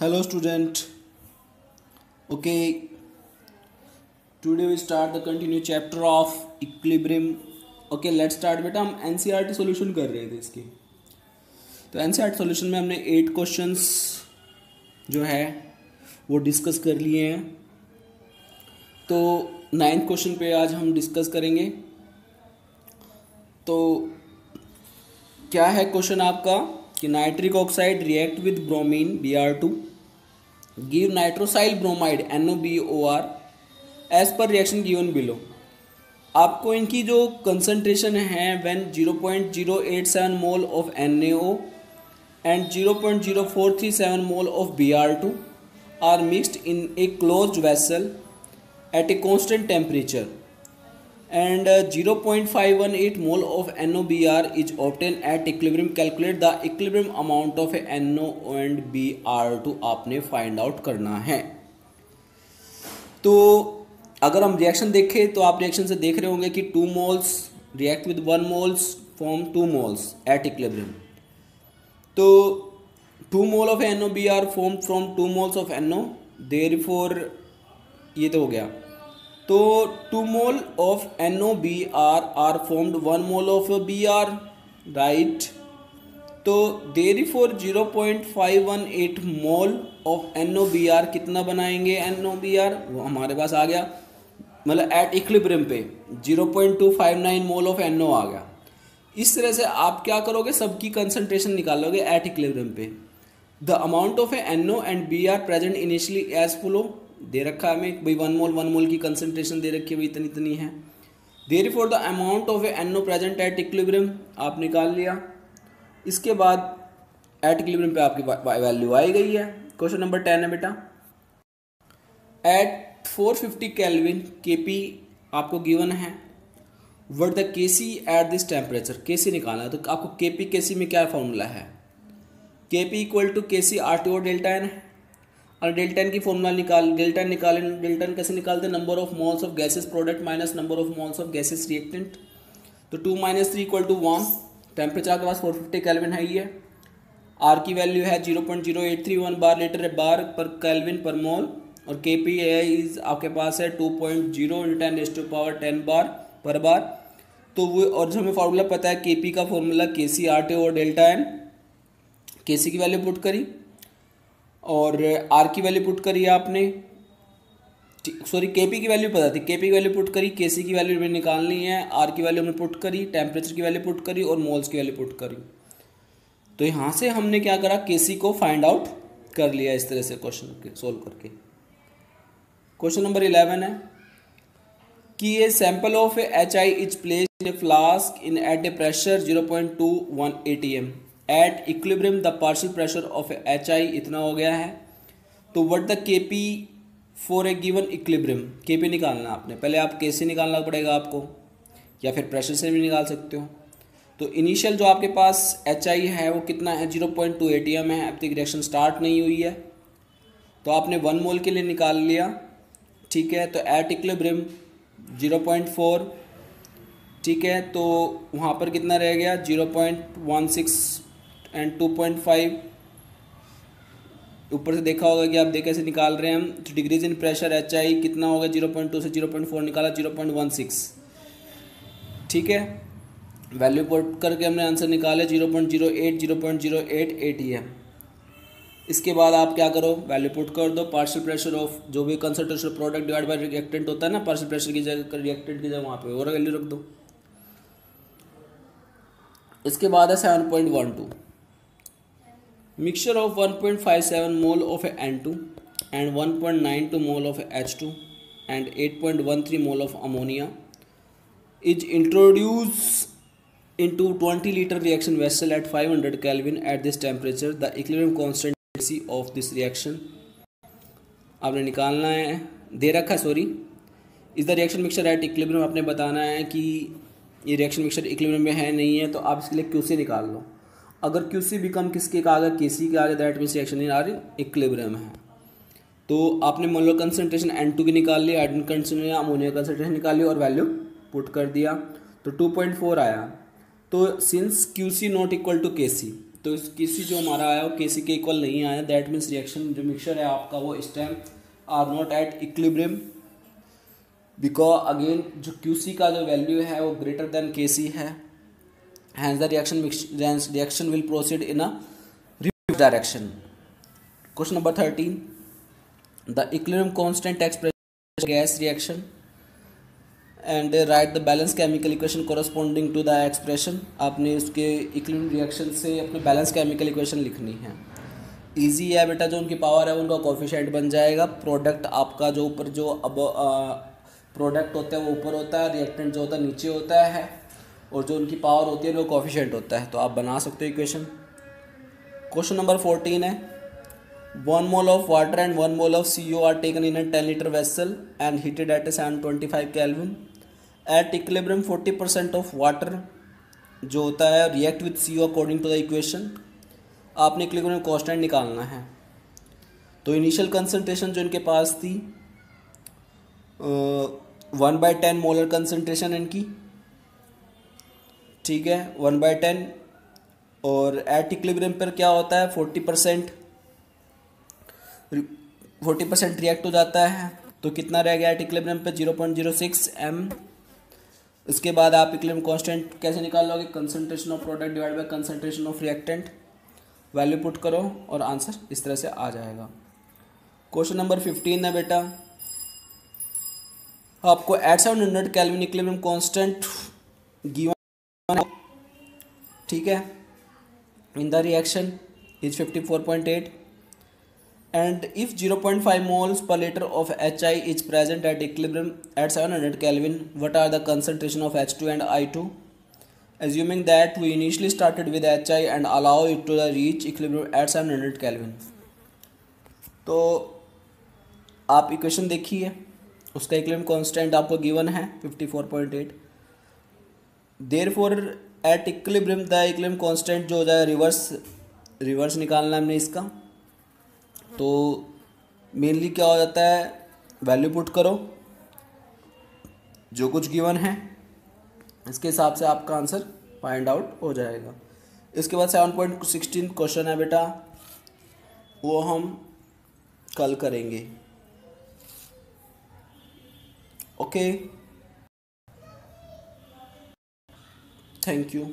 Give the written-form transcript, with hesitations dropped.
Hello student. Okay, today we start the continue chapter of equilibrium. Okay, let's start बेटा. हम NCERT solution कर रहे थे इसके. तो NCERT सॉल्यूशन में हमने 8 क्वेश्चंस जो है वो डिस्कस कर लिए हैं. तो 9th क्वेश्चन पे आज हम डिस्कस करेंगे. तो क्या है क्वेश्चन आपका कि nitric oxide react with bromine Br2 give nitrosyl bromide NOBOR as per reaction given below. आपको इनकी जो कंसंट्रेशन है when 0.087 mole of NaO and 0.0437 mole of Br2 are mixed in a closed vessel at a constant temperature and 0.518 mole of NOBr is obtained at equilibrium. Calculate the equilibrium amount of NO and Br2 आपने find out करना है. तो अगर हम reaction देखें तो आप reaction से देख रहे होंगे कि 2 moles react with 1 moles form 2 moles at equilibrium. तो 2 mole of NOBr formed from 2 moles of NO, therefore ये तो हो गया. तो 2 mole of NOBr are formed 1 mole of Br, right. तो देयरफॉर 0.518 मोल ऑफ NOBr कितना बनाएंगे NOBr, वो हमारे पास आ गया. मतलब एट इक्विलिब्रियम पे 0.259 मोल ऑफ NO आ गया. इस तरह से आप क्या करोगे, सबकी कंसंट्रेशन निकालोगे एट इक्विलिब्रियम पे. The amount of NO and Br present initially as follow दे रखा है हमें भाई 1 मोल की कंसंट्रेशन दे रखी है भाई इतनी इतनी है. Therefore the amount of NO present at equilibrium आप निकाल लिया. इसके बाद एट इक्विलिब्रियम पे आपकी वैल्यू आई गई है. क्वेश्चन नंबर 10 है बेटा. एट 450 केल्विन Kp आपको गिवन है. What the Kc at this temperature, Kc निकालना है. तो आपको Kp Kc में क्या फॉर्मूला है, Kp equal to Kc RT और डेल्टा एन है. और डेल्टा एन की फॉर्मूला डेल्टा एन कैसे निकालते हैं, number of moles of gases product minus number of moles of gases reactant. तो 2 - 3 इक्वल टू 1. टेम्परेचर आपके पास 450 केल्विन है. ये आर की वैल्यू है 0.0831 बार लीटर बार पर केल्विन पर मोल. और Kp इज आपके पास है 2.0 × 10⁻10 बार पर बार. तो वो और जो हमें फार्मूला पता है Kp का फॉर्मूला Kc RT और डेल्टा एन. Kc की वैल्यू पुट करी और आर की वैल्यू पुट करी आपने, सॉरी Kp की वैल्यू पता थी, Kp की वैल्यू पुट करी, Kc की वैल्यू हमें निकालनी है, आर की वैल्यू हमने पुट करी, टेम्परेचर की वैल्यू पुट करी और मोल्स की वैल्यू पुट करी. तो यहाँ से हमने क्या करा, Kc को फाइंड आउट कर लिया इस तरह से क्वेश्चन सोल्व करके. क्वेश्चन नंबर 11 है कि a sample of HI is placed in a flask in at a pressure 0.21 atm. At equilibrium the partial pressure of HI इतना हो गया है. तो what the Kp for a given equilibrium, Kp निकालना आपने. पहले आप Kc निकालना पड़ेगा आपको, या फिर प्रेशर से भी निकाल सकते हो. तो इनिशियल जो आपके पास HI है वो कितना है, 0.2 atm है. अब तक रिएक्शन स्टार्ट नहीं हुई है तो आपने 1 मोल के लिए निकाल लिया, ठीक है. तो एट इक्विलिब्रियम 0.4, ठीक है. तो वहाँ पर कितना रह गया, 0.16 एंड 2.5. ऊपर से देखा होगा कि आप देख कैसे निकाल रहे हैं हम. तो डिग्रीज इन प्रेशर HI कितना होगा, 0.2 से 0.4 निकाला 0.16, ठीक है. वैल्यू पुट करके हमने आंसर निकाले 0.08 atm. इसके बाद आप क्या करो, वैल्यू पुट कर दो. पार्शियल प्रेशर ऑफ जो भी concentration product divide by reactant होता है ना, पार्शियल प्रेशर की जगह रिएक्टेंट की जगह वहाँ पे और वैल्यू रख दो. इसके बाद है 7.12 mixture of 1.57 mole of N2 and 1.92 mole of H2 and 8.13 mole of ammonia is introduce into 20 liter reaction vessel at 500 Kelvin at this temperature. The equilibrium constancy of this reaction आपने निकालना है, दे रखा है, सॉरी. इस the reaction mixture at equilibrium आपने बताना है कि ये रिएक्शन मिक्सचर इक्विलिब्रियम में है नहीं है. तो आप इसके लिए QC निकाल लो. अगर QC बिकम किसके का आगे, Kc के आगे, that means reaction in are equilibrium है. तो आपने मोलर कंसंट्रेशन N2 की निकाल लिया, हाइड्रोजन कंसंट्रेशन अमोनिया कंसंट्रेशन निकाल लिया और वैल्यू पुट कर दिया. तो 2.4 आया. तो since QC not equal to Kc, तो इस केसी जो हमारा आया वो केसी के इक्वल नहीं आया, दैट मीन्स रिएक्शन जो मिक्सचर है आपका वो इस time are not at equilibrium, because again जो क्यूसी का जो वैल्यू है वो ग्रेटर देन केसी है, hence the reaction will proceed in a reverse direction. Question number 13, the equilibrium constant expression gas reaction and write the balance chemical equation corresponding to the expression. आपने उसके equilibrium reaction से अपने balance chemical equation लिखनी है। Easy है बेटा, जो उनकी पावर है उनका कोफिशिएंट बन जाएगा। प्रोडक्ट आपका जो ऊपर जो अब प्रोडक्ट होता है वो ऊपर होता है, रिएक्टेंट जो होता है नीचे होता है, और जो उनकी पावर होती है वो कोफिशिएंट होता है। तो आप बना सकते हो इक्वेशन। क्वेश्चन नंबर 14 है, 1 mole of water and 1 mole of CO are taken in a 10 liter vessel and heated at a 725 Kelvin. At equilibrium 40% of water जो होता है react with CO according to the equation। आपने equilibrium constant निकालना है। तो initial concentration जो इनके पास थी 1/10 मोलर कंसंट्रेशन इनकी, ठीक है, 1/10, और एट इक्विलिब्रियम पर क्या होता है 40% रिएक्ट हो जाता है। तो कितना रह गया एट इक्विलिब्रियम पे 0.06 m। इसके बाद आप इक्विलिब्रियम कांस्टेंट कैसे निकाल लोगे, concentration of product divide by concentration of reactant, value put करो और आंसर इस तरह से आ जाएगा। क्वेश्चन नंबर 15 है बेटा, आपको at 700 kelvin equilibrium constant given, ठीक है, in the reaction is 54.8 and if 0.5 moles per liter of HI is present at equilibrium at 700 Kelvin, what are the concentration of H2 and I2? Assuming that we initially started with HI and allow it to reach equilibrium at 700 Kelvin. तो आप equation देखिए, उसका equilibrium constant आपको given है 54.8। Therefore eight equilibrium the equilibrium constant जो हो जाए reverse निकालना हमने इसका। तो मेनली क्या हो जाता है, वैल्यू पुट करो जो कुछ गिवन है, इसके हिसाब से आपका आंसर फाइंड आउट हो जाएगा। इसके बाद 7.16 क्वेश्चन है बेटा, वो हम कल करेंगे। Okay, thank you.